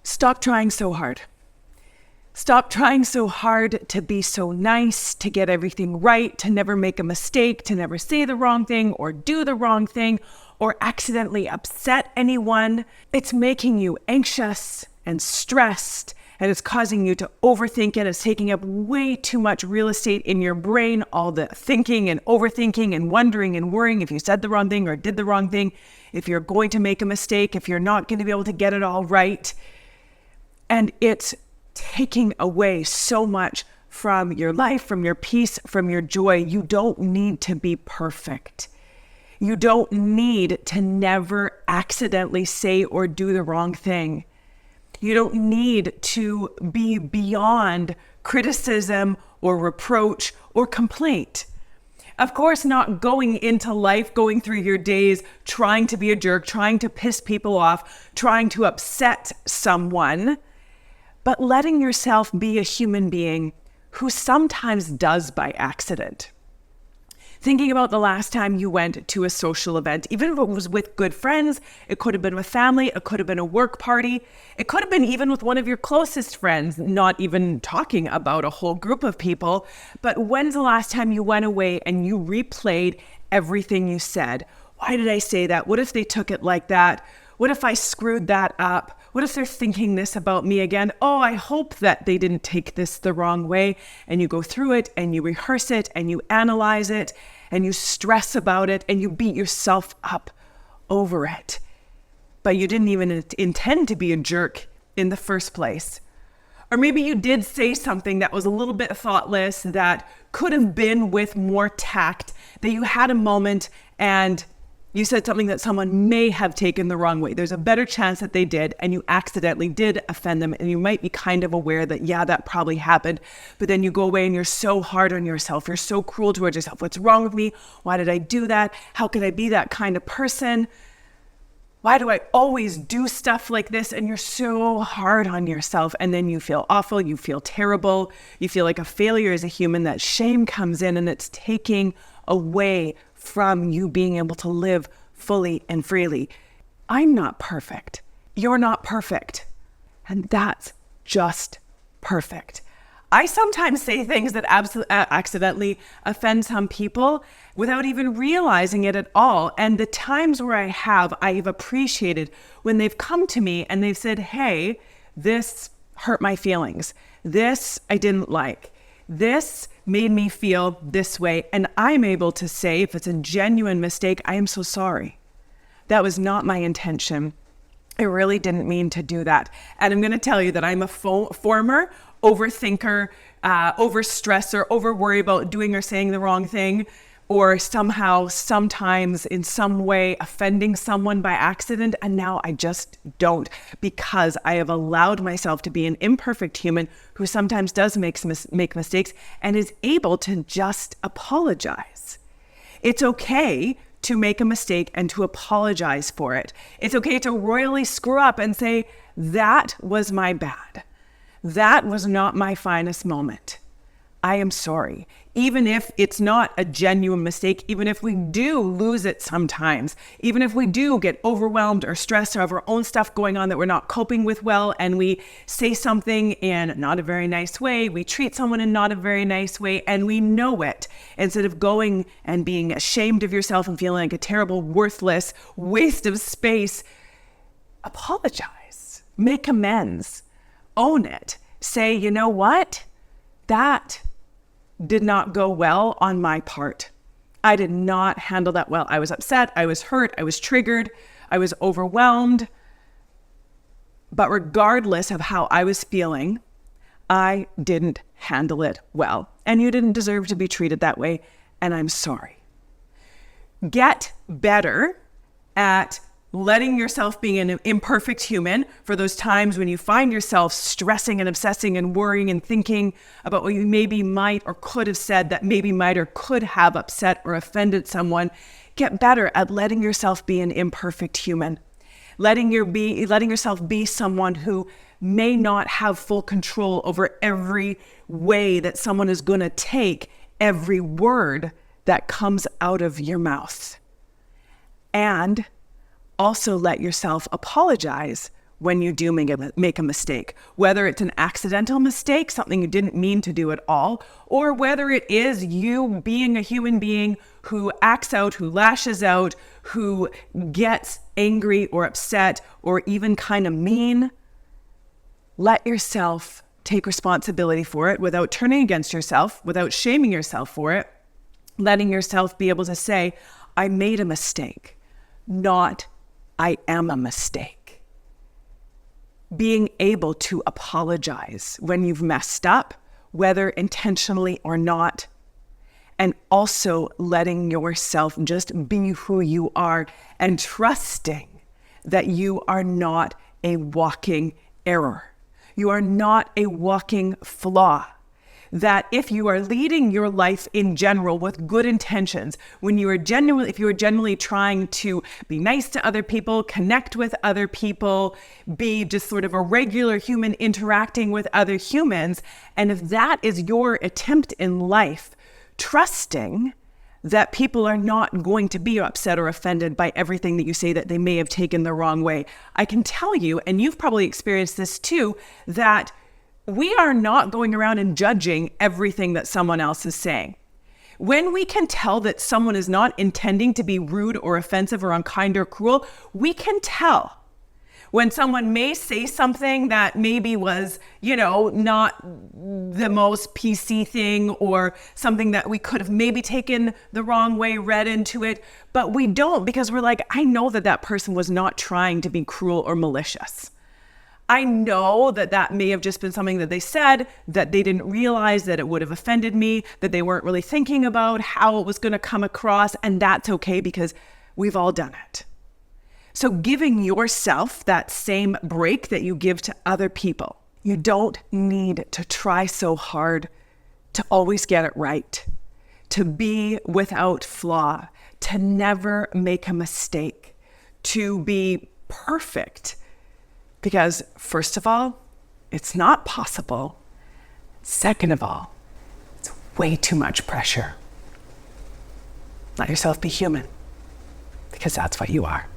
Stop trying so hard. Stop trying so hard to be so nice, to get everything right, to never make a mistake, to never say the wrong thing or do the wrong thing or accidentally upset anyone. It's making you anxious and stressed, and it's causing you to overthink it. It's taking up way too much real estate in your brain, all the thinking and overthinking and wondering and worrying if you said the wrong thing or did the wrong thing, if you're going to make a mistake, if you're not going to be able to get it all right. And it's taking away so much from your life, from your peace, from your joy. You don't need to be perfect. You don't need to never accidentally say or do the wrong thing. You don't need to be beyond criticism or reproach or complaint. Of course, not going into life, going through your days, trying to be a jerk, trying to piss people off, trying to upset someone, but letting yourself be a human being who sometimes does by accident. Thinking about the last time you went to a social event, even if it was with good friends, it could have been with family, it could have been a work party, it could have been even with one of your closest friends, not even talking about a whole group of people. But when's the last time you went away and you replayed everything you said? Why did I say that? What if they took it like that? What if I screwed that up? What if they're thinking this about me again? Oh, I hope that they didn't take this the wrong way. And you go through it and you rehearse it and you analyze it and you stress about it and you beat yourself up over it. But you didn't even intend to be a jerk in the first place. Or maybe you did say something that was a little bit thoughtless, that could have been with more tact, that you had a moment and you said something that someone may have taken the wrong way. There's a better chance that they did, and you accidentally did offend them, and you might be kind of aware that, yeah, that probably happened, but then you go away and you're so hard on yourself. You're so cruel towards yourself. What's wrong with me? Why did I do that? How could I be that kind of person? Why do I always do stuff like this? And you're so hard on yourself, and then you feel awful, you feel terrible, you feel like a failure as a human. That shame comes in, and it's taking away from you being able to live fully and freely. I'm not perfect. You're not perfect. And that's just perfect. I sometimes say things that accidentally offend some people without even realizing it at all. And the times where I've appreciated when they've come to me and they've said, hey, this hurt my feelings. This I didn't like. This made me feel this way. And I'm able to say, if it's a genuine mistake, I am so sorry. That was not my intention. I really didn't mean to do that. And I'm going to tell you that I'm a former overthinker, overstressor, over worry about doing or saying the wrong thing, or somehow, sometimes in some way offending someone by accident. And now I just don't, because I have allowed myself to be an imperfect human who sometimes does make mistakes and is able to just apologize. It's okay to make a mistake and to apologize for it. It's okay to royally screw up and say, that was my bad. That was not my finest moment. I am sorry. Even if it's not a genuine mistake, even if we do lose it sometimes, even if we do get overwhelmed or stressed or have our own stuff going on that we're not coping with well, and we say something in not a very nice way, we treat someone in not a very nice way, and we know it, instead of going and being ashamed of yourself and feeling like a terrible, worthless waste of space, apologize, make amends, own it, say, you know what? That did not go well on my part. I did not handle that well. I was upset, I was hurt, I was triggered, I was overwhelmed. But regardless of how I was feeling, I didn't handle it well. And you didn't deserve to be treated that way, and I'm sorry. Get better at letting yourself be an imperfect human for those times when you find yourself stressing and obsessing and worrying and thinking about what you maybe might or could have said that maybe might or could have upset or offended someone. Get better at letting yourself be an imperfect human. Letting yourself be someone who may not have full control over every way that someone is going to take every word that comes out of your mouth. And also let yourself apologize when you do make a mistake, whether it's an accidental mistake, something you didn't mean to do at all, or whether it is you being a human being who acts out, who lashes out, who gets angry or upset or even kind of mean. Let yourself take responsibility for it without turning against yourself, without shaming yourself for it, letting yourself be able to say, I made a mistake, not I am a mistake. Being able to apologize when you've messed up, whether intentionally or not, and also letting yourself just be who you are and trusting that you are not a walking error. You are not a walking flaw. That if you are leading your life in general with good intentions, if you are genuinely trying to be nice to other people, connect with other people, be just sort of a regular human interacting with other humans, and if that is your attempt in life, trusting that people are not going to be upset or offended by everything that you say that they may have taken the wrong way. I can tell you, and you've probably experienced this too, that we are not going around and judging everything that someone else is saying. When we can tell that someone is not intending to be rude or offensive or unkind or cruel, we can tell. When someone may say something that maybe was, not the most PC thing or something that we could have maybe taken the wrong way, read into it, but we don't because we're like, I know that person was not trying to be cruel or malicious. I know that may have just been something that they said, that they didn't realize that it would have offended me, that they weren't really thinking about how it was going to come across, and that's okay because we've all done it. So giving yourself that same break that you give to other people, you don't need to try so hard to always get it right, to be without flaw, to never make a mistake, to be perfect. Because first of all, it's not possible. Second of all, it's way too much pressure. Let yourself be human, because that's what you are.